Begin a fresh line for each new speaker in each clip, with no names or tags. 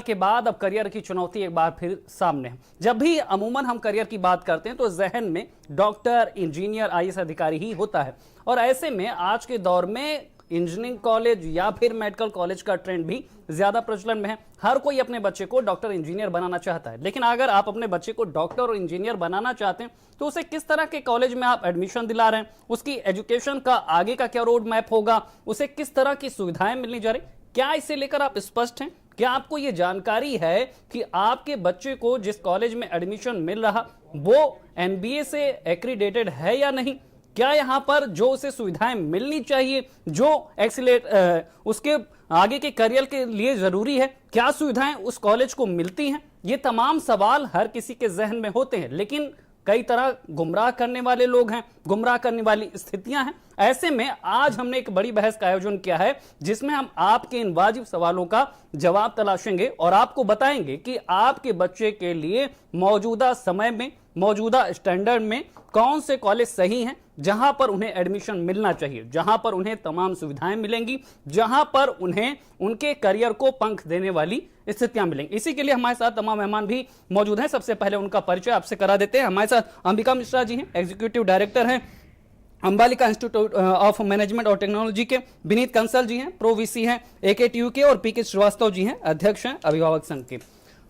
के बाद अब करियर की चुनौती एक बार फिर सामने है। जब भी अमूमन हम करियर की बात करते हैं तो जहन में डॉक्टर, इंजीनियर, आईएएस अधिकारी ही होता है। और ऐसे में आज के दौर में इंजीनियरिंग कॉलेज या फिर मेडिकल कॉलेज का ट्रेंड भी ज्यादा प्रचलन में है। हर कोई अपने बच्चे को डॉक्टर, इंजीनियर बनाना चाहता है। लेकिन अगर आप अपने बच्चे को डॉक्टर और इंजीनियर बनाना चाहते हैं तो उसे किस तरह के कॉलेज में आप एडमिशन दिला रहे हैं, उसकी एजुकेशन का आगे का क्या रोड मैप होगा, उसे किस तरह की सुविधाएं मिलनी जा रही, क्या इसे लेकर आप स्पष्ट हैं? क्या आपको यह जानकारी है कि आपके बच्चे को जिस कॉलेज में एडमिशन मिल रहा वो एनबीए से एक्रीडेटेड है या नहीं? क्या यहां पर जो उसे सुविधाएं मिलनी चाहिए, जो उसके आगे के करियर के लिए जरूरी है, क्या सुविधाएं उस कॉलेज को मिलती हैं? ये तमाम सवाल हर किसी के जहन में होते हैं, लेकिन कई तरह गुमराह करने वाले लोग हैं, गुमराह करने वाली स्थितियां हैं। ऐसे में आज हमने एक बड़ी बहस का आयोजन किया है जिसमें हम आपके इन वाजिब सवालों का जवाब तलाशेंगे और आपको बताएंगे कि आपके बच्चे के लिए मौजूदा समय में, मौजूदा स्टैंडर्ड में कौन से कॉलेज सही हैं, जहां पर उन्हें एडमिशन मिलना चाहिए, जहां पर उन्हें तमाम सुविधाएं मिलेंगी, जहां पर उन्हें उनके करियर को पंख देने वाली स्थितियां मिलेंगी। इसी के लिए हमारे साथ तमाम मेहमान भी मौजूद हैं। सबसे पहले उनका परिचय आपसे करा देते हैं। हमारे साथ अंबिका मिश्रा जी हैं, एग्जीक्यूटिव डायरेक्टर हैं अंबालिका इंस्टीट्यूट ऑफ मैनेजमेंट और टेक्नोलॉजी के। विनीत कंसल जी हैं, प्रो वीसी हैं AKTU के। और पीके श्रीवास्तव जी हैं, अध्यक्ष हैं अभिभावक संघ के।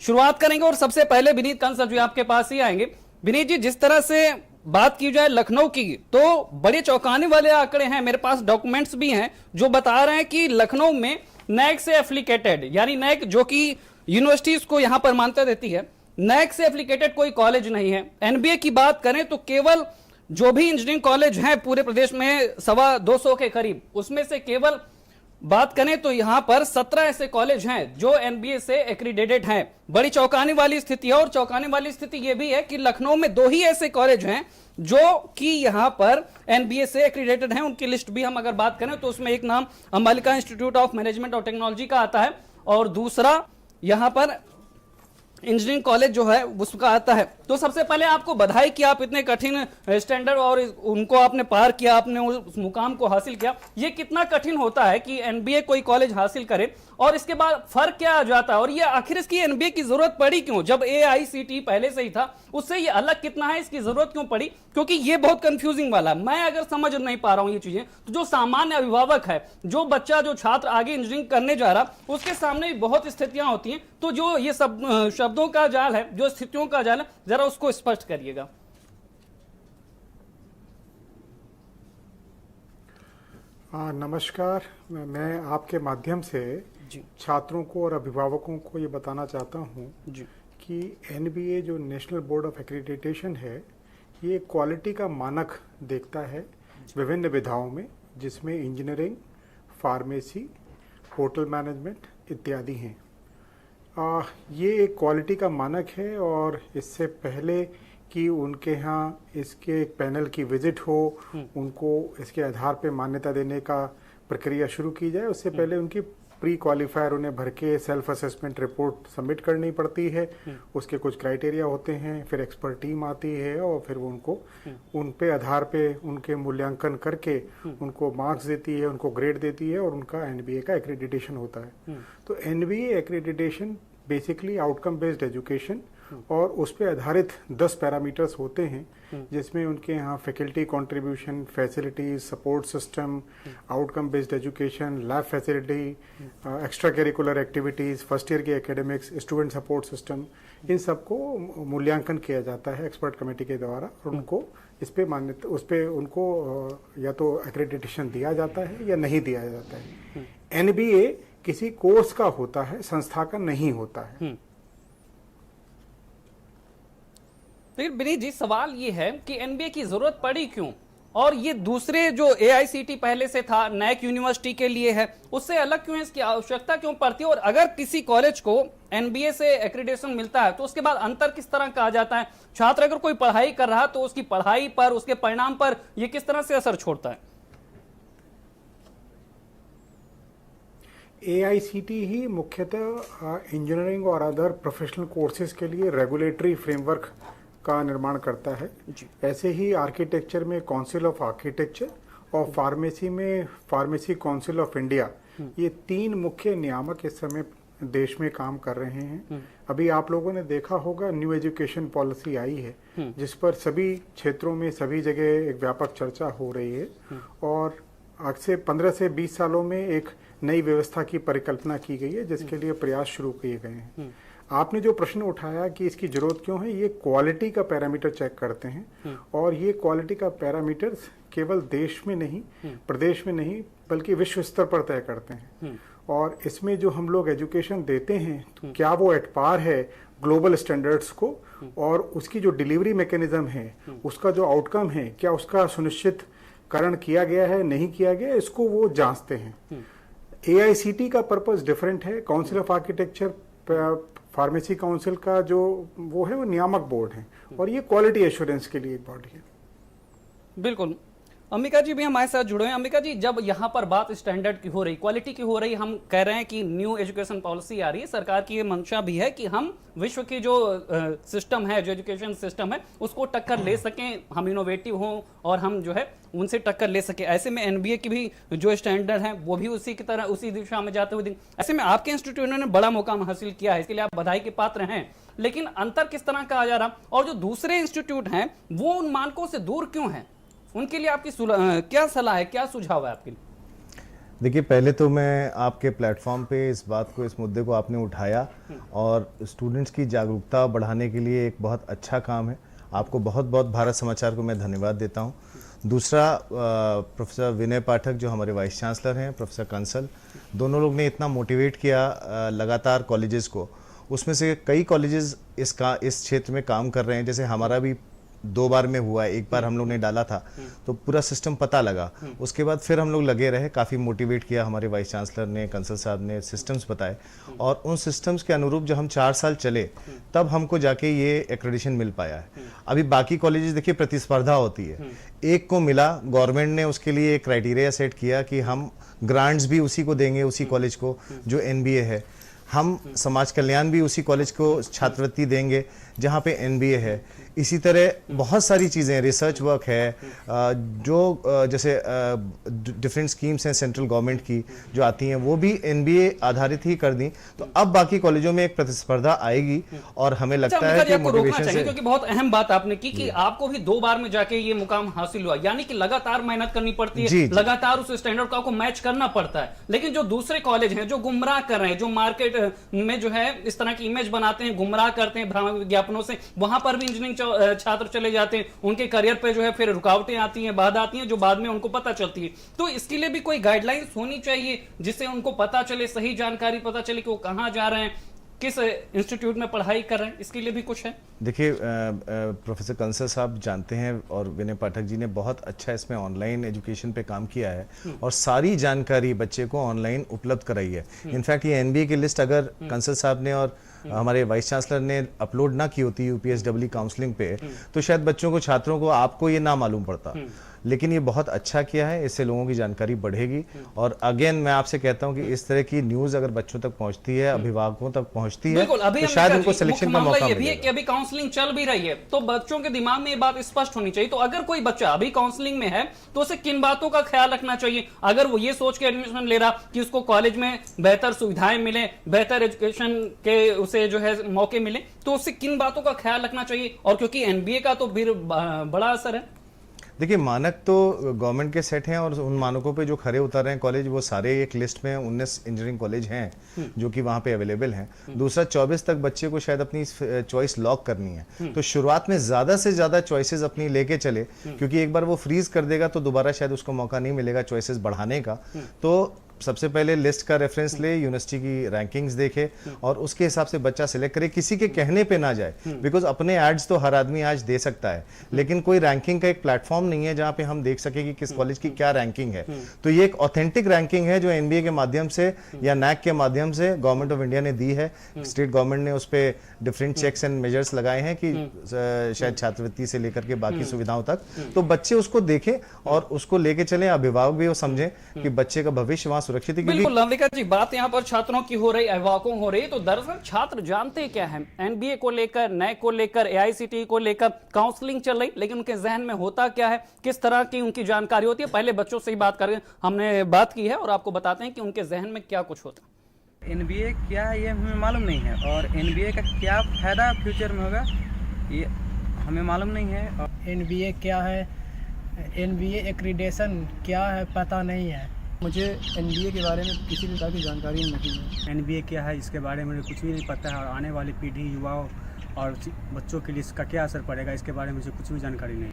शुरुआत करेंगे और सबसे पहले विनीत कंसल जी आपके पास ही आएंगे। विनीत जी, जिस तरह से बात की जाए लखनऊ की तो बड़े चौंकाने वाले आंकड़े हैं, मेरे पास डॉक्यूमेंट्स भी हैं जो बता रहे हैं कि लखनऊ में नैक से एप्लीकेटेड, यानी नैक जो कि यूनिवर्सिटीज को यहां पर मान्यता देती है, नैक से एप्लीकेटेड कोई कॉलेज नहीं है। एनबीए की बात करें तो केवल जो भी इंजीनियरिंग कॉलेज हैं पूरे प्रदेश में 225 के करीब, उसमें से केवल बात करें तो यहां पर 17 ऐसे कॉलेज हैं जो एनबीए से एक्रीडेटेड हैं। बड़ी चौंकाने वाली स्थिति है। और चौंकाने वाली स्थिति यह भी है कि लखनऊ में 2 ही ऐसे कॉलेज हैं जो कि यहां पर एनबीए से एक्रीडेटेड हैं। उनकी लिस्ट भी हम अगर बात करें तो उसमें एक नाम अंबालिका इंस्टीट्यूट ऑफ मैनेजमेंट और टेक्नोलॉजी का आता है और दूसरा यहां पर इंजीनियरिंग कॉलेज जो है उसका आता है। तो सबसे पहले आपको बधाई कि आप इतने कठिन स्टैंडर्ड और उनको आपने पार किया, आपने उस मुकाम को हासिल किया। ये कितना कठिन होता है कि एनबीए कोई कॉलेज हासिल करे और इसके बाद फर्क क्या आ जाता है, और ये आखिर इसकी एनबीए की जरूरत पड़ी क्यों? जब एआईसीटी पहले से ही था उससे ये अलग कितना है, इसकी जरूरत क्यों पड़ी? क्योंकि ये बहुत कंफ्यूजिंग वाला है। मैं अगर समझ नहीं पा रहा हूं ये चीजें, तो जो सामान्य अभिभावक है, जो बच्चा, जो छात्र आगे इंजीनियरिंग करने जा रहा, उसके सामने भी बहुत स्थितियां होती हैं। तो जो ये सब शब्दों का जाल है, जो स्थितियों का जाल है, जरा उसको स्पष्ट करिएगा।
नमस्कार। मैं आपके माध्यम से छात्रों को और अभिभावकों को ये बताना चाहता हूँ कि एनबीए जो नेशनल बोर्ड ऑफ एक्रीडिटेशन है, ये क्वालिटी का मानक देखता है विभिन्न विधाओं में, जिसमें इंजीनियरिंग, फार्मेसी, होटल मैनेजमेंट इत्यादि हैं। ये एक क्वालिटी का मानक है और इससे पहले कि उनके यहाँ इसके एक पैनल की विजिट हो, उनको इसके आधार पे मान्यता देने का प्रक्रिया शुरू की जाए, उससे पहले उनकी प्री क्वालिफायर उन्हें भर के सेल्फ असेसमेंट रिपोर्ट सबमिट करनी पड़ती है। उसके कुछ क्राइटेरिया होते हैं, फिर एक्सपर्ट टीम आती है और फिर वो उनको उन पे आधार पे उनके मूल्यांकन करके उनको मार्क्स देती है, उनको ग्रेड देती है और उनका एनबीए का एक्रेडिटेशन होता है। तो NBA accreditation basically outcome based education और उस पर आधारित 10 पैरामीटर्स होते हैं, जिसमें उनके यहाँ faculty contribution, facilities, support system, outcome based education, lab facility, extra curricular activities, first year की एकेडमिक्स, स्टूडेंट सपोर्ट सिस्टम, इन सबको मूल्यांकन किया जाता है एक्सपर्ट कमेटी के द्वारा और उनको इस पे मान्यता, उस पे उनको या तो एक्रेडिटेशन दिया जाता है या नहीं दिया जाता है। एनबीए किसी कोर्स का होता है, संस्था का नहीं होता है।
लेकिन विनीत जी, सवाल ये है कि एनबीए की जरूरत पड़ी क्यों, और ये दूसरे जो एआईसीटी पहले से था, नैक यूनिवर्सिटी के लिए है, उससे अलग क्यों है? इसकी आवश्यकता क्यों पड़ती है? और अगर किसी कॉलेज को एनबीए से एक्रेडिटेशन मिलता है तो उसके बाद अंतर किस तरह का आ जाता है? छात्र अगर कोई पढ़ाई कर रहा तो उसकी पढ़ाई पर, उसके परिणाम पर यह किस तरह से असर छोड़ता है?
एआईसीटी ही मुख्यतः इंजीनियरिंग और अदर प्रोफेशनल कोर्सेज के लिए रेगुलेटरी फ्रेमवर्क का निर्माण करता है। ऐसे ही आर्किटेक्चर में काउंसिल ऑफ आर्किटेक्चर और फार्मेसी में फार्मेसी काउंसिल ऑफ इंडिया, ये 3 मुख्य नियामक इस समय देश में काम कर रहे हैं। अभी आप लोगों ने देखा होगा न्यू एजुकेशन पॉलिसी आई है जिस पर सभी क्षेत्रों में सभी जगह एक व्यापक चर्चा हो रही है और आज से 15 से 20 सालों में एक नई व्यवस्था की परिकल्पना की गई है जिसके लिए प्रयास शुरू किए गए हैं। आपने जो प्रश्न उठाया कि इसकी जरूरत क्यों है, ये क्वालिटी का पैरामीटर चेक करते हैं और ये क्वालिटी का पैरामीटर्स केवल देश में नहीं, प्रदेश में नहीं, बल्कि विश्व स्तर पर तय करते हैं। और इसमें जो हम लोग एजुकेशन देते हैं तो क्या वो एट पार है ग्लोबल स्टैंडर्ड्स को, और उसकी जो डिलीवरी मैकेनिज्म है, उसका जो आउटकम है, क्या उसका सुनिश्चितकरण किया गया है, नहीं किया गया, इसको वो जांचते हैं। AICTE का पर्पस डिफरेंट है। Council of architecture pharmacy council का जो वो है वो नियामक बोर्ड है और ये क्वालिटी एश्योरेंस के लिए एक बॉडी है।
बिल्कुल। अंबिका जी भी हमारे साथ जुड़े हैं। अंबिका जी, जब यहाँ पर बात स्टैंडर्ड की हो रही, क्वालिटी की हो रही, हम कह रहे हैं कि न्यू एजुकेशन पॉलिसी आ रही है, सरकार की ये मंशा भी है कि हम विश्व की जो सिस्टम है, जो एजुकेशन सिस्टम है, उसको टक्कर ले सकें, हम इनोवेटिव हों और हम जो है उनसे टक्कर ले सके। ऐसे में NBA की भी जो स्टैंडर्ड है वो भी उसी की तरह उसी दिशा में जाते हुए ऐसे में आपके इंस्टीट्यूट ने बड़ा मुकाम हासिल किया है, इसके लिए आप बधाई के पात्र हैं। लेकिन अंतर किस तरह का आ जा रहा, और जो दूसरे इंस्टीट्यूट हैं वो उन मानकों से दूर क्यों हैं? उनके लिए आपकी क्या सलाह है, क्या सुझाव है आपके लिए?
देखिए, पहले तो मैं आपके प्लेटफॉर्म पे इस बात को, इस मुद्दे को आपने उठाया और स्टूडेंट्स की जागरूकता बढ़ाने के लिए एक बहुत अच्छा काम है। आपको बहुत बहुत भारत समाचार को मैं धन्यवाद देता हूँ। दूसरा, प्रोफेसर विनय पाठक जो हमारे वाइस चांसलर हैं, प्रोफेसर कंसल, दोनों लोग ने इतना मोटिवेट किया लगातार कॉलेजेस को। उसमें से कई कॉलेजेस इस क्षेत्र में काम कर रहे हैं। जैसे हमारा भी 2 बार में हुआ है। एक बार हम लोग ने डाला था तो पूरा सिस्टम पता लगा, उसके बाद फिर हम लोग लगे रहे, काफ़ी मोटिवेट किया हमारे वाइस चांसलर ने, कंसल साहब ने सिस्टम्स बताए और उन सिस्टम्स के अनुरूप जब हम 4 साल चले तब हमको जाके ये एक्रेडिशन मिल पाया है। अभी बाकी कॉलेजेस देखिए प्रतिस्पर्धा होती है, एक को मिला, गवर्नमेंट ने उसके लिए एक क्राइटेरिया सेट किया कि हम ग्रांट्स भी उसी को देंगे, उसी कॉलेज को जो NBA है, हम समाज कल्याण भी उसी कॉलेज को छात्रवृत्ति देंगे जहाँ पे NBA है। इसी तरह बहुत सारी चीज़ें, रिसर्च वर्क है, जो जैसे डिफरेंट स्कीम्स हैं सेंट्रल गवर्नमेंट की जो आती हैं, वो भी NBA आधारित ही कर दी। तो अब बाकी कॉलेजों में एक प्रतिस्पर्धा आएगी और हमें लगता है कि मोटिवेशन से,
क्योंकि बहुत अहम बात आपने की कि आपको भी 2 बार में जाके ये मुकाम हासिल हुआ, यानी कि लगातार मेहनत करनी पड़ती है, लगातार उस स्टैंडर्ड को आपको मैच करना पड़ता है। लेकिन जो दूसरे कॉलेज हैं जो गुमराह कर रहे हैं, जो मार्केट में जो है इस तरह की इमेज बनाते हैं, गुमराह करते हैं भ्रामक विज्ञापनों से, वहां पर भी इंजीनियरिंग छात्र चले जाते हैं, उनके करियर पे जो है फिर रुकावटें आती हैं, बाधा आती हैं, जो बाद में उनको पता चलती है। तो इसके लिए भी कोई गाइडलाइंस होनी चाहिए जिससे उनको पता चले, सही जानकारी पता चले कि वो कहां जा रहे हैं, किस इंस्टीट्यूट में पढ़ाई कर रहे हैं, इसके लिए भी कुछ है?
देखिए, प्रोफेसर कंसल साहब जानते हैं और विनय पाठक जी ने बहुत अच्छा इसमें ऑनलाइन एजुकेशन पे काम किया है और सारी जानकारी बच्चे को ऑनलाइन उपलब्ध कराई है। इनफैक्ट ये NBA की लिस्ट अगर कंसल साहब ने और हमारे वाइस चांसलर ने अपलोड ना की होती UPSW काउंसलिंग पे, तो शायद बच्चों को, छात्रों को, आपको ये ना मालूम पड़ता। लेकिन ये बहुत अच्छा किया है, इससे लोगों की जानकारी बढ़ेगी। और अगेन मैं आपसे कहता हूं कि इस तरह की न्यूज अगर बच्चों तक पहुंचती है, अभिभावकों तक पहुंचती है, तो शायद उनको सिलेक्शन का मौका मिलेगा।
ये भी अभी काउंसलिंग चल भी रही है, तो बच्चों के दिमाग में ये बात स्पष्ट होनी चाहिए। तो अगर कोई बच्चा अभी काउंसलिंग में है तो उसे किन बातों का ख्याल रखना चाहिए? अगर वो ये सोच के एडमिशन ले रहा कि उसको कॉलेज में बेहतर सुविधाएं मिले, बेहतर एजुकेशन के उसे जो है मौके मिले, तो उससे किन बातों का ख्याल रखना चाहिए? और क्योंकि NBA का तो फिर बड़ा असर है।
देखिए, मानक तो गवर्नमेंट के सेट हैं और उन मानकों पे जो खरे उतर रहे हैं कॉलेज, वो सारे एक लिस्ट में 19 इंजीनियरिंग कॉलेज हैं जो कि वहाँ पे अवेलेबल हैं। दूसरा, 24 तक बच्चे को शायद अपनी चॉइस लॉक करनी है, तो शुरुआत में ज़्यादा से ज़्यादा चॉइसेस अपनी लेके चले, क्योंकि एक बार वो फ्रीज कर देगा तो दोबारा शायद उसको मौका नहीं मिलेगा चॉइसेस बढ़ाने का। तो सबसे पहले लिस्ट का रेफरेंस ले, यूनिवर्सिटी की रैंकिंग्स देखे और उसके हिसाब से बच्चा सिलेक्ट करे, किसी के कहने पे ना जाए। बिकॉज अपने एड्स तो हर आदमी आज दे सकता है, लेकिन कोई रैंकिंग का एक प्लेटफॉर्म नहीं है जहां पे हम देख सके कि किस कॉलेज की क्या रैंकिंग है। तो ये एक ऑथेंटिक रैंकिंग है जो NBA के माध्यम से या NAC के माध्यम से गवर्नमेंट ऑफ इंडिया ने दी है। स्टेट गवर्नमेंट ने उस पर डिफरेंट चेक्स एंड मेजर्स लगाए हैं कि शायद छात्रवृत्ति से लेकर के बाकी सुविधाओं तक, तो बच्चे उसको देखें और उसको लेके चले, अभिभावक भी वो समझें कि बच्चे का भविष्य वहां सुरक्षित है।
बिल्कुल अंबिका जी, बात यहाँ पर छात्रों की हो रही, अभिभावकों हो रही, तो दरअसल छात्र जानते क्या है, NBA को लेकर, NAC को लेकर, AICTE को लेकर काउंसलिंग चल रही, लेकिन उनके जहन में होता क्या है, किस तरह की उनकी जानकारी होती है? पहले बच्चों से ही बात करके हमने बात की है और आपको बताते हैं कि उनके जहन में क्या कुछ होता है।
एनबीए क्या है ये हमें मालूम नहीं है, और एनबीए का क्या फ़ायदा फ्यूचर में होगा ये हमें मालूम नहीं है। और
एनबीए क्या है, एनबीए एक्रीडेशन क्या है पता नहीं है।
मुझे एनबीए के बारे में किसी प्रकार की जानकारी नहीं है।
एनबीए क्या है इसके बारे में मुझे कुछ भी नहीं पता है, और आने वाली पीढ़ी, युवाओं और बच्चों के लिए इसका क्या असर पड़ेगा इसके बारे में मुझे कुछ भी जानकारी नहीं।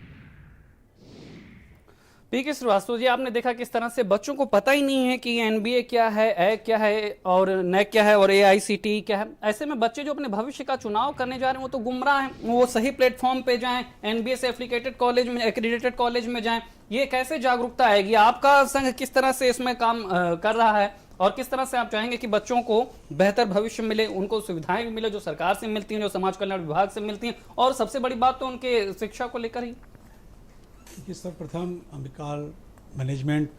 पीके श्रीवास्तव जी, आपने देखा किस तरह से बच्चों को पता ही नहीं है कि एनबीए क्या है, ए क्या है और नेक क्या है और एआईसीटीई क्या है। ऐसे में बच्चे जो अपने भविष्य का चुनाव करने जा रहे हैं वो तो गुमराह हैं। वो सही प्लेटफॉर्म पे जाएं, एनबीए से एफिलिएटेड कॉलेज में, एक्रेडिटेड कॉलेज में जाएं, ये कैसे जागरूकता आएगी? आपका संघ किस तरह से इसमें काम कर रहा है और किस तरह से आप चाहेंगे कि बच्चों को बेहतर भविष्य मिले, उनको सुविधाएं भी मिले जो सरकार से मिलती हैं, जो समाज कल्याण विभाग से मिलती हैं, और सबसे बड़ी बात तो उनके शिक्षा को लेकर ही।
देखिए, सर्वप्रथम अंबिकाल मैनेजमेंट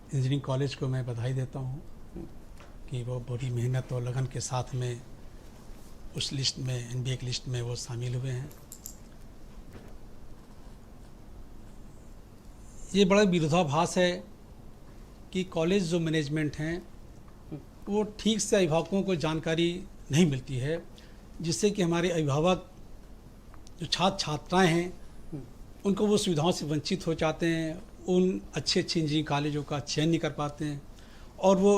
इंजीनियरिंग कॉलेज को मैं बधाई देता हूँ कि वो बड़ी मेहनत और लगन के साथ में उस लिस्ट में, एनबीए की लिस्ट में वो शामिल हुए हैं। ये बड़ा विरोधाभास है कि कॉलेज जो मैनेजमेंट हैं वो ठीक से अभिभावकों को जानकारी नहीं मिलती है, जिससे कि हमारे अभिभावक जो छात्र छात्राएँ हैं उनको वो सुविधाओं से वंचित हो जाते हैं, उन अच्छे अच्छे इंजीनियरिंग कॉलेजों का चयन नहीं कर पाते हैं और वो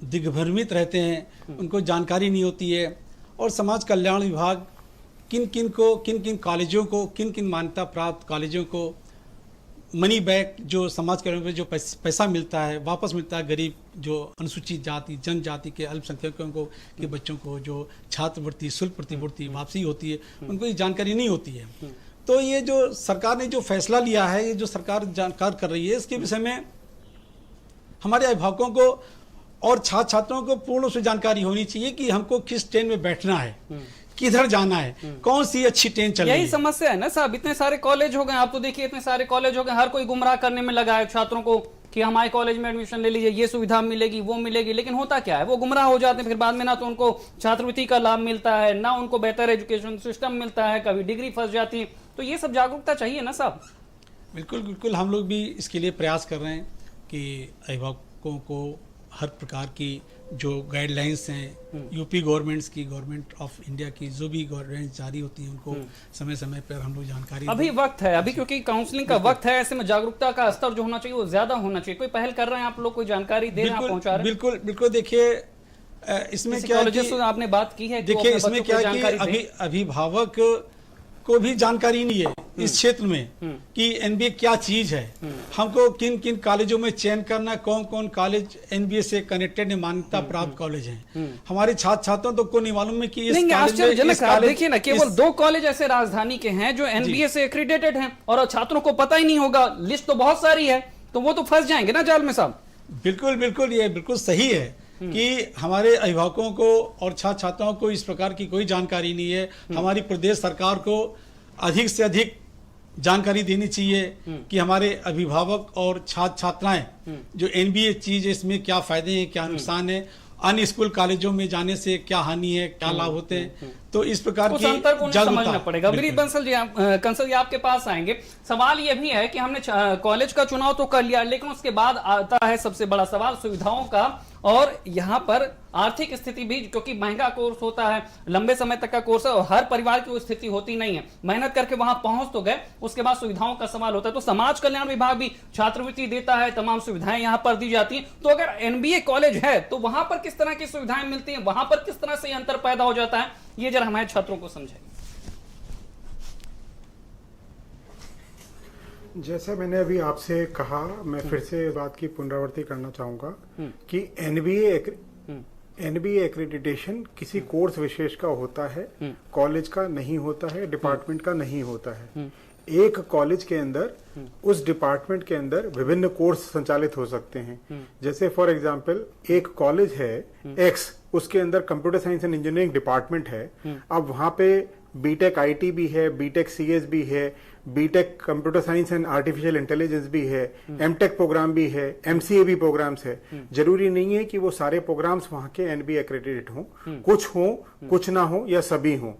दिग्भ्रमित रहते हैं, उनको जानकारी नहीं होती है। और समाज कल्याण विभाग किन किन कॉलेजों को, किन किन मान्यता प्राप्त कॉलेजों को मनी बैक, जो समाज कल्याण में जो पैसा मिलता है वापस मिलता है गरीब, जो अनुसूचित जाति, जनजाति के अल्पसंख्यकों को के बच्चों को जो छात्रवृत्ति, शुल्क प्रतिपूर्ति वापसी होती है, उनको ये जानकारी नहीं होती है। तो ये जो सरकार ने जो फैसला लिया है, ये जो सरकार जानकार कर रही है, इसके विषय में हमारे अभिभावकों को और छात्र छात्राओं को पूर्ण रूप से जानकारी होनी चाहिए कि हमको किस ट्रेन में बैठना है, किधर जाना है, कौन सी अच्छी ट्रेन चल रही है।
यही समस्या है ना साहब, इतने सारे कॉलेज हो गए, आप तो देखिए इतने सारे कॉलेज हो गए, हर कोई गुमराह करने में लगा है छात्रों को कि हमारे कॉलेज में एडमिशन ले लीजिए, ये सुविधा मिलेगी, वो मिलेगी। लेकिन होता क्या है, वो गुमराह हो जाते हैं। फिर बाद में ना तो उनको छात्रवृत्ति का लाभ मिलता है, ना उनको बेहतर एजुकेशन सिस्टम मिलता है, कभी डिग्री फंस जाती है। तो ये सब जागरूकता चाहिए ना साहब।
बिल्कुल बिल्कुल, हम लोग भी इसके लिए प्रयास कर रहे हैं कि अभिभावकों को हर प्रकार की जो गाइडलाइंस हैं यूपी गवर्नमेंट्स की, गवर्नमेंट ऑफ इंडिया की जो भी गाइडलाइंस जारी होती हैं उनको समय समय पर हम लोग जानकारी
अभी वक्त है, अभी क्योंकि काउंसलिंग का वक्त है, ऐसे में जागरूकता का स्तर जो होना चाहिए वो ज्यादा होना चाहिए। कोई पहल कर रहे हैं आप लोग, कोई जानकारी दे रहे हैं, पहुंचा रहे हैं?
बिल्कुल बिल्कुल, देखिए इसमें क्या है कि
आपने बात की है,
देखिए इसमें क्या है कि अभिभावक को भी जानकारी नहीं है इस क्षेत्र में कि एनबीए क्या चीज है, हमको किन किन कॉलेजों में चयन करना, कौन कौन कॉलेज एनबीए से कनेक्टेड मान्यता प्राप्त कॉलेज हैं। हमारे छात्र छात्रों को नहीं मालूम है कि इस
आश्चर्यजनक है। देखिए ना, केवल 2 कॉलेज ऐसे राजधानी के हैं जो एनबीए से एक्रीडेटेड हैं और छात्रों को पता ही नहीं होगा। लिस्ट तो बहुत सारी है, तो वो तो फंस जाएंगे ना जाल में साहब।
बिल्कुल बिल्कुल, ये बिल्कुल सही है कि हमारे अभिभावकों को और छात्र छात्राओं को इस प्रकार की कोई जानकारी नहीं है। हमारी प्रदेश सरकार को अधिक से अधिक जानकारी देनी चाहिए कि हमारे अभिभावक और छात्र छात्राएं जो एनबीए चीज है इसमें क्या फायदे हैं, क्या नुकसान है, अन्य स्कूल कॉलेजों में जाने से क्या हानि है, क्या लाभ होते हैं। तो इस प्रकार की
समझना पड़ेगा। विनीत बंसल जी, कंसल जी आपके पास आएंगे। सवाल यह भी है कि हमने कॉलेज का चुनाव तो कर लिया, लेकिन उसके बाद आता है सबसे बड़ा सवाल सुविधाओं का, और यहाँ पर आर्थिक स्थिति भी, क्योंकि महंगा कोर्स होता है, लंबे समय तक का कोर्स है और हर परिवार की वो स्थिति होती नहीं है। मेहनत करके वहां पहुंच तो गए, उसके बाद सुविधाओं का सवाल होता है। तो समाज कल्याण विभाग भी छात्रवृत्ति देता है, तमाम सुविधाएं यहाँ पर दी जाती हैं। तो अगर एनबीए कॉलेज है तो वहां पर किस तरह की सुविधाएं मिलती हैं, वहां पर किस तरह से अंतर पैदा हो जाता है, ये जरा हमारे छात्रों को समझाइए।
जैसा मैंने अभी आपसे कहा, मैं फिर से बात की पुनरावृत्ति करना चाहूंगा कि एनबीए एक्रेडिटेशन किसी कोर्स विशेष का होता है, कॉलेज का नहीं होता है, डिपार्टमेंट का नहीं होता है। एक कॉलेज के अंदर, उस डिपार्टमेंट के अंदर विभिन्न कोर्स संचालित हो सकते हैं। जैसे फॉर एग्जांपल एक कॉलेज है एक्स, उसके अंदर computer science and engineering department है। अब वहां पे बीटेक आईटी भी है, बीटेक सीएस भी है, B Tech computer science and artificial intelligence भी है, एमटेक प्रोग्राम भी है, एमसीए भी प्रोग्राम्स है। जरूरी नहीं है कि वो सारे प्रोग्राम्स वहां के एनबीए एक्रेडिटेड हों, कुछ हों, कुछ ना हो या सभी हों।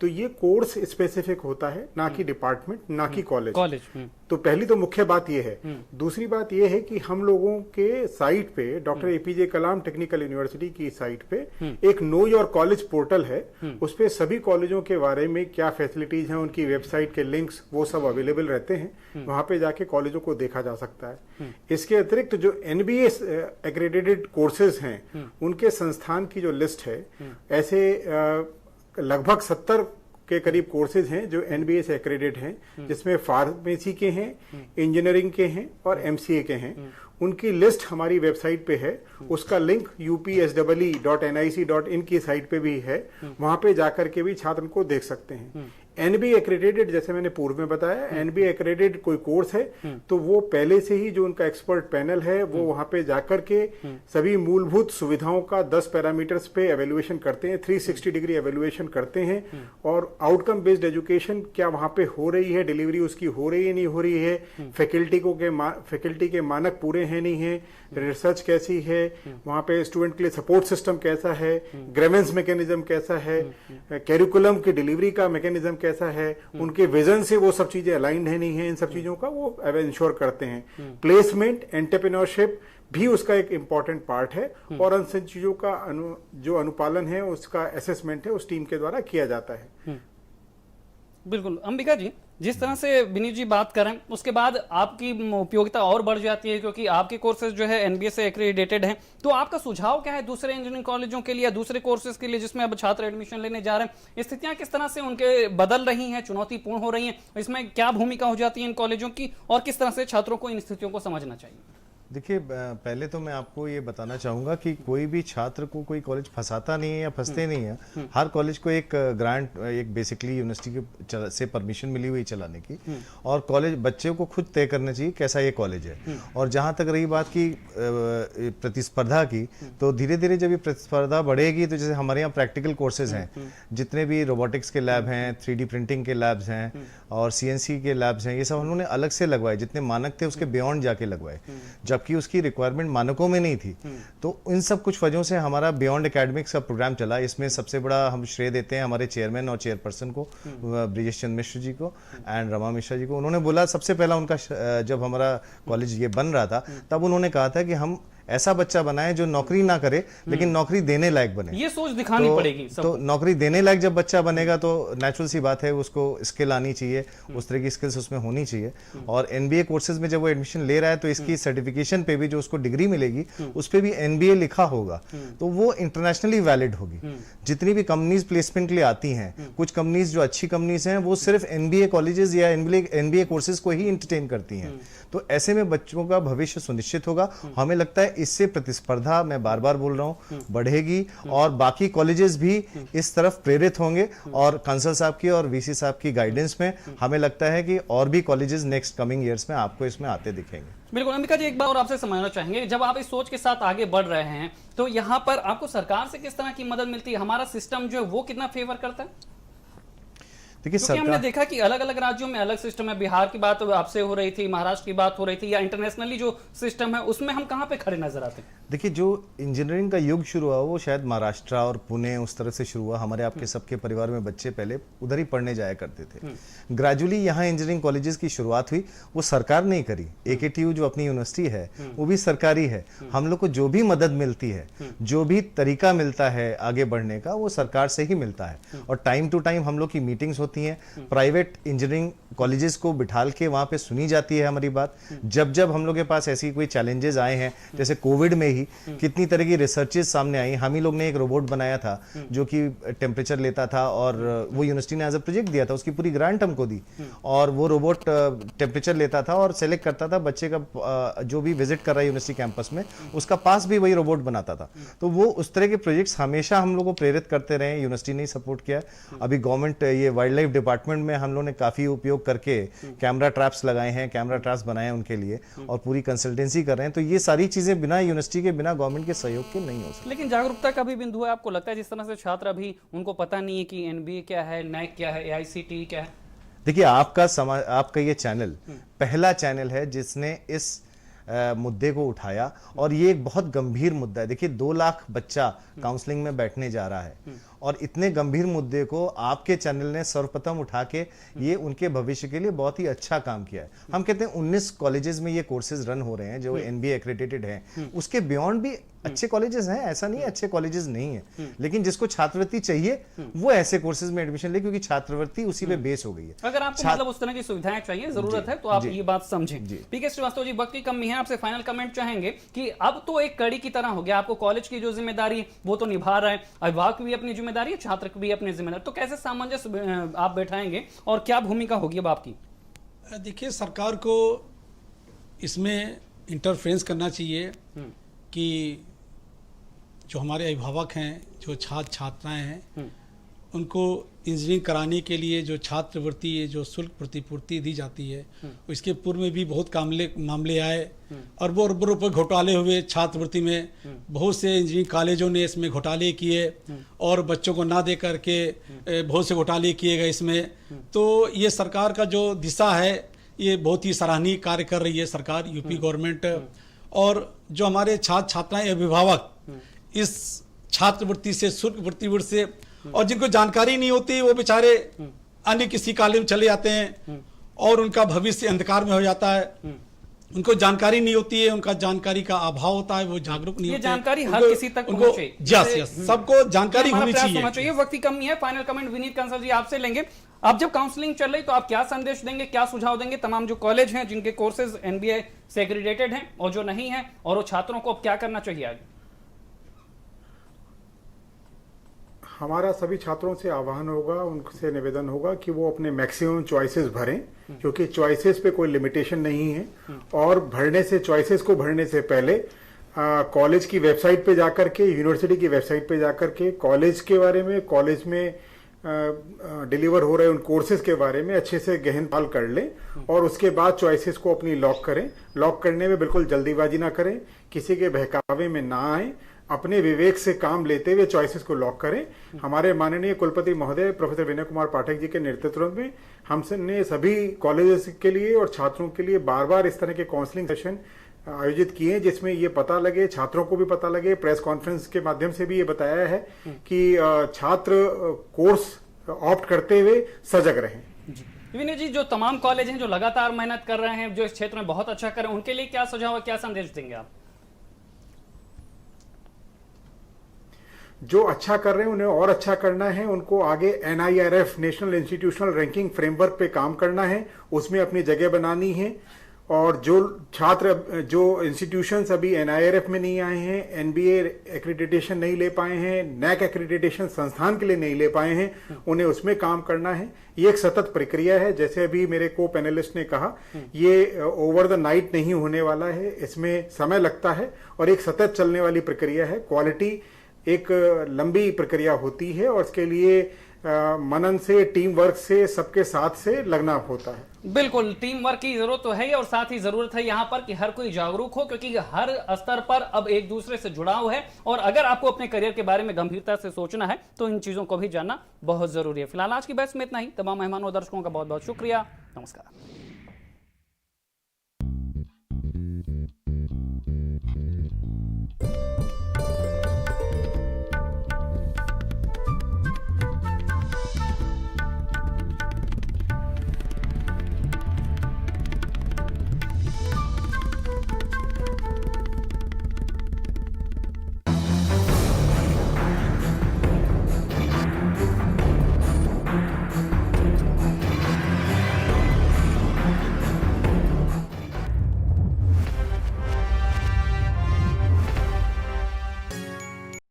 तो ये कोर्स स्पेसिफिक होता है, ना कि डिपार्टमेंट, ना कि कॉलेज। तो पहली तो मुख्य बात ये है। दूसरी बात ये है कि हम लोगों के साइट पे, डॉक्टर एपीजे कलाम टेक्निकल यूनिवर्सिटी की साइट पे एक नो योर कॉलेज पोर्टल है। उस पे सभी कॉलेजों के बारे में क्या फैसिलिटीज हैं, उनकी वेबसाइट के लिंक्स, वो सब अवेलेबल रहते हैं। वहां पे जाके कॉलेजों को देखा जा सकता है। इसके अतिरिक्त जो एनबीए एक्रेडिटेड कोर्सेज हैं, उनके संस्थान की जो लिस्ट है, ऐसे लगभग 70 के करीब कोर्सेज हैं जो एनबीए से एक्रेडिटेड हैं, जिसमें फार्मेसी के हैं, इंजीनियरिंग के हैं और एमसीए के हैं। उनकी लिस्ट हमारी वेबसाइट पे है। उसका लिंक upsee.nic.in की साइट पे भी है। वहां पे जाकर के भी छात्र उनको देख सकते हैं। एनबीए एक्रेडिटेड, जैसे मैंने पूर्व में बताया, एनबीए एक्रेडिटेड कोई कोर्स है तो वो पहले से ही जो उनका एक्सपर्ट पैनल है वो वहां पे जाकर के सभी मूलभूत सुविधाओं का 10 पैरामीटर्स पे एवेल्युएशन करते हैं, 360 डिग्री एवेल्युएशन करते हैं। और आउटकम बेस्ड एजुकेशन क्या वहां पे हो रही है, डिलीवरी उसकी हो रही है नहीं हो रही है, फैकल्टी के मानक पूरे हैं नहीं है, रिसर्च कैसी है, वहां पे स्टूडेंट के लिए सपोर्ट सिस्टम कैसा है, ग्रेवेंस मैकेनिज्म कैसा है, कैरिकुलम की डिलीवरी का मैकेनिज्म कैसा है, उनके विजन से वो सब चीजें अलाइंड है नहीं है, इन सब चीजों का वो इंश्योर करते हैं। प्लेसमेंट, एंटरप्रेन्योरशिप भी उसका एक इंपॉर्टेंट पार्ट है। और उन सब चीजों का जो अनुपालन है, उसका असेसमेंट है, उस टीम के द्वारा किया जाता है।
बिल्कुल अंबिका जी, जिस तरह से विनीत जी बात करें, उसके बाद आपकी उपयोगिता और बढ़ जाती है क्योंकि आपके कोर्सेज जो है एनबीए से एक्रेडिटेड हैं। तो आपका सुझाव क्या है दूसरे इंजीनियरिंग कॉलेजों के लिए या दूसरे कोर्सेज के लिए जिसमें अब छात्र एडमिशन लेने जा रहे हैं? स्थितियां किस तरह से उनके बदल रही हैं, चुनौतीपूर्ण हो रही हैं, इसमें क्या भूमिका हो जाती है इन कॉलेजों की और किस तरह से छात्रों को इन स्थितियों को समझना चाहिए?
देखिए, पहले तो मैं आपको ये बताना चाहूँगा कि कोई भी छात्र को कोई कॉलेज फंसाता नहीं है या फंसते नहीं है। हर कॉलेज को एक ग्रांट, एक बेसिकली यूनिवर्सिटी से परमिशन मिली हुई चलाने की, और कॉलेज बच्चे को खुद तय करना चाहिए कैसा ये कॉलेज है। और जहाँ तक रही बात की प्रतिस्पर्धा की, तो धीरे धीरे जब ये प्रतिस्पर्धा बढ़ेगी तो जैसे हमारे यहाँ प्रैक्टिकल कोर्सेज हैं, जितने भी रोबोटिक्स के लैब हैं, 3D प्रिंटिंग के लैब्स हैं और CNC के लैब्स हैं, ये सब उन्होंने अलग से लगवाए। जितने मानक थे उसके बियॉन्ड जाके लगवाए, जबकि उसकी रिक्वायरमेंट मानकों में नहीं थी। तो इन सब कुछ वजहों से हमारा बियॉन्ड एकेडमिक्स का प्रोग्राम चला। इसमें सबसे बड़ा हम श्रेय देते हैं हमारे चेयरमैन और चेयरपर्सन को, ब्रिजेश चंद्र मिश्र जी को एंड रमा मिश्रा जी को। उन्होंने बोला, सबसे पहला उनका जब हमारा कॉलेज ये बन रहा था तब उन्होंने कहा था कि हम ऐसा बच्चा बनाए जो नौकरी ना करे लेकिन नौकरी देने लायक बने।
ये सोच दिखानी पड़ेगी सबको।
तो नौकरी देने लायक जब बच्चा बनेगा तो नेचुरल सी बात है उसको स्किल आनी चाहिए, उस तरह की स्किल्स उसमें होनी चाहिए। और एनबीए कोर्सेज में जब वो एडमिशन ले रहा है तो इसकी सर्टिफिकेशन पे भी जो उसको डिग्री मिलेगी उस पे भी एनबीए लिखा होगा, तो वो इंटरनेशनली वैलिड होगी। जितनी भी कंपनीज प्लेसमेंट के लिए आती हैं, कुछ कंपनीज जो अच्छी कंपनीज हैं वो सिर्फ एनबीए कॉलेजेस या एनबीए कोर्सेज को ही इंटरटेन करती हैं। तो ऐसे में बच्चों का भविष्य सुनिश्चित होगा। हमें लगता है इससे प्रतिस्पर्धा, मैं बार बार बोल रहा हूं, बढ़ेगी और बाकी कॉलेजेस भी इस तरफ प्रेरित होंगे। और कंसल साहब की और वीसी साहब की गाइडेंस में हमें लगता है कि और भी कॉलेजेस नेक्स्ट कमिंग ईयर्स में आपको इसमें आते दिखेंगे।
बिल्कुल अंबिका जी, एक बार और आपसे समझना चाहेंगे, जब आप इस सोच के साथ आगे बढ़ रहे हैं तो यहाँ पर आपको सरकार से किस तरह की मदद मिलती है? हमारा सिस्टम जो है वो कितना फेवर करता है?
देखिए,
क्योंकि हमने देखा कि अलग अलग राज्यों में अलग सिस्टम है। बिहार की बात आपसे हो रही थी, महाराष्ट्र की बात हो रही थी, या इंटरनेशनली जो सिस्टम है उसमें हम कहां पे खड़े नजर आते हैं?
देखिए, जो इंजीनियरिंग का युग शुरू हुआ वो शायद महाराष्ट्र और पुणे उस तरह से शुरू हुआ। हमारे आपके सबके परिवार में बच्चे पहले उधर ही पढ़ने जाया करते थे। ग्रेजुअली यहाँ इंजीनियरिंग कॉलेजेस की शुरुआत हुई, वो सरकार नहीं करी। AKTU जो अपनी यूनिवर्सिटी है वो भी सरकारी है। हम लोग को जो भी मदद मिलती है, जो भी तरीका मिलता है आगे बढ़ने का, वो सरकार से ही मिलता है। और टाइम टू टाइम हम लोग की मीटिंग्स होती हैं, प्राइवेट इंजीनियरिंग कॉलेजेस को बिठाल के वहां पे सुनी जाती है हमारी बात। जब जब हम लोग के पास ऐसी कोई चैलेंजेस आए हैं, जैसे कोविड में ही कितनी तरह की रिसर्चेस सामने आई। हम ही लोग ने एक रोबोट बनाया था जो कि टेम्परेचर लेता था और वो यूनिवर्सिटी ने एज अ प्रोजेक्ट दिया था, उसकी पूरी ग्रांट हमको दी। और वो रोबोट टेम्परेचर लेता था और सेलेक्ट करता था बच्चे का जो भी विजिट कर रहा है यूनिवर्सिटी कैंपस में, उसका पास भी वही रोबोट बनाता था। तो वो उस तरह के प्रोजेक्ट्स हमेशा हम लोग को प्रेरित करते रहे। यूनिवर्सिटी ने सपोर्ट किया। अभी गवर्नमेंट, ये वाइल्ड लाइफ डिपार्टमेंट में हम लोग ने काफी उपयोग करके कैमरा ट्रैप्स लगाए हैं, कैमरा ट्रैप्स बनाए हैं उनके लिए और पूरी कंसल्टेंसी कर रहे हैं। तो ये सारी चीजें बिना यूनिवर्सिटी के, बिना गवर्नमेंट के सहयोग के नहीं हो सकती।
लेकिन जागरूकता का भी बिंदु है, आपको लगता है जिस तरह से छात्र अभी उनको पता नहीं है कि एनबीए क्या है, नैक क्या है, AICTE क्या है?
देखिए, आपका ये चैनल पहला चैनल है जिसने इस मुद्दे को उठाया, और ये एक बहुत गंभीर मुद्दा है। देखिए, 2 लाख बच्चा काउंसलिंग में बैठने जा रहा है, और इतने गंभीर मुद्दे को आपके चैनल ने सर्वप्रथम उठा के ये उनके भविष्य के लिए बहुत ही अच्छा काम किया है। हम कहते हैं 19 कॉलेजेस में ये कोर्सेज रन हो रहे हैं जो एनबीए एक्रेडिटेड हैं। उसके बियॉन्ड भी अच्छे कॉलेजेस हैं, ऐसा नहीं है अच्छे कॉलेजेस नहीं है, लेकिन जिसको छात्रवृत्ति चाहिए वो ऐसे कोर्सेज में एडमिशन ले, क्योंकि छात्रवृत्ति उसी पे बेस हो गई है।
अगर आपको मतलब उस तरह की सुविधाएं चाहिए, जरूरत है, तो आप ये बात समझें। पीके श्रीवास्तव जी, वक्त की कमी है, आपसे फाइनल कमेंट चाहेंगे कि अब तो एक कड़ी की तरह हो गया, आपको कॉलेज की जो जिम्मेदारी वो तो निभा रहा है, अभिभावक की भी अपनी जिम्मेदारी है, छात्र की भी अपनी जिम्मेदारी, तो कैसे सामंजस्य आप बैठाएंगे और क्या भूमिका होगी अब आपकी?
देखिए, सरकार को इसमें इंटरफेरेंस करना चाहिए कि जो हमारे अभिभावक हैं, जो छात्र छात्राएं हैं, उनको इंजीनियरिंग कराने के लिए जो छात्रवृत्ति, जो शुल्क प्रतिपूर्ति दी जाती है, इसके पूर्व में भी बहुत मामले आए, अरबों रुपए घोटाले हुए छात्रवृत्ति में। बहुत से इंजीनियरिंग कॉलेजों ने इसमें घोटाले किए और बच्चों को ना दे करके बहुत से घोटाले किए गए इसमें। तो ये सरकार का जो दिशा है, ये बहुत ही सराहनीय कार्य कर रही है सरकार, यूपी गवर्नमेंट। और जो हमारे छात्र छात्राएं, अभिभावक इस छात्रवृत्ति से, शुल्क प्रतिपूर्ति से, और जिनको जानकारी नहीं होती वो बेचारे अन्य किसी कॉलेज में चले जाते हैं और उनका भविष्य अंधकार में हो जाता है। उनको जानकारी नहीं होती है, उनका जानकारी का अभाव होता है, वो जागरूक नहीं होते।
ये जानकारी हर किसी तक पहुंचे,
यस, सबको जानकारी होनी चाहिए।
वक्त की कमी है, फाइनल कमेंट विनीत कंसल जी आपसे लेंगे। अब जब काउंसलिंग चल रही तो आप क्या संदेश देंगे, क्या सुझाव देंगे तमाम जो कॉलेज हैं जिनके कोर्सेज एनबीए से एक्रेडिटेड हैं और जो नहीं है, और वो छात्रों को अब क्या करना चाहिए आगे?
हमारा सभी छात्रों से आह्वान होगा, उनसे निवेदन होगा कि वो अपने मैक्सिमम चॉइसेस भरें, क्योंकि चॉइसेस पे कोई लिमिटेशन नहीं है। और भरने से, चॉइसेस को भरने से पहले कॉलेज की वेबसाइट पे जाकर के, यूनिवर्सिटी की वेबसाइट पे जाकर के कॉलेज के बारे में, कॉलेज में डिलीवर हो रहे उन कोर्सेज के बारे में अच्छे से गहन ताल कर लें, और उसके बाद चॉइसेस को अपनी लॉक करें। लॉक करने में बिल्कुल जल्दीबाजी ना करें, किसी के बहकावे में ना आए, अपने विवेक से काम लेते हुए चॉइसेस को लॉक करें। हमारे माननीय कुलपति महोदय प्रोफेसर विनय कुमार पाठक जी के नेतृत्व में हमने सभी कॉलेजेस के लिए और छात्रों के लिए बार बार इस तरह के काउंसलिंग सेशन आयोजित किए, जिसमें ये पता लगे, छात्रों को भी पता लगे, प्रेस कॉन्फ्रेंस के माध्यम से भी ये बताया है कि छात्र कोर्स ऑप्ट करते हुए सजग रहें।
विनय जी, जो तमाम कॉलेज हैं जो लगातार मेहनत कर रहे हैं, जो इस क्षेत्र में बहुत अच्छा कर रहे हैं, उनके लिए क्या सुझाव, क्या संदेश देंगे आप?
जो अच्छा कर रहे हैं उन्हें और अच्छा करना है, उनको आगे NIRF national institutional ranking framework पे काम करना है, उसमें अपनी जगह बनानी है। और जो छात्र, जो इंस्टीट्यूशंस अभी NIRF में नहीं आए हैं, NBA एक्रेडिटेशन नहीं ले पाए हैं, NAC एक्रेडिटेशन संस्थान के लिए नहीं ले पाए हैं, उन्हें उसमें काम करना है। ये एक सतत प्रक्रिया है, जैसे अभी मेरे को पैनलिस्ट ने कहा, ये ओवर द नाइट नहीं होने वाला है, इसमें समय लगता है और एक सतत चलने वाली प्रक्रिया है। क्वालिटी एक लंबी प्रक्रिया होती है और इसके लिए मनन से, टीम वर्क से, सबके साथ से लगना होता है।
बिल्कुल, टीम वर्क की जरूरत तो है ही, और साथ ही जरूरत है यहाँ पर कि हर कोई जागरूक हो, क्योंकि हर स्तर पर अब एक दूसरे से जुड़ाव है, और अगर आपको अपने करियर के बारे में गंभीरता से सोचना है तो इन चीजों को भी जानना बहुत जरूरी है। फिलहाल आज की बहस में इतना ही। तमाम मेहमानों और दर्शकों का बहुत बहुत शुक्रिया। नमस्कार।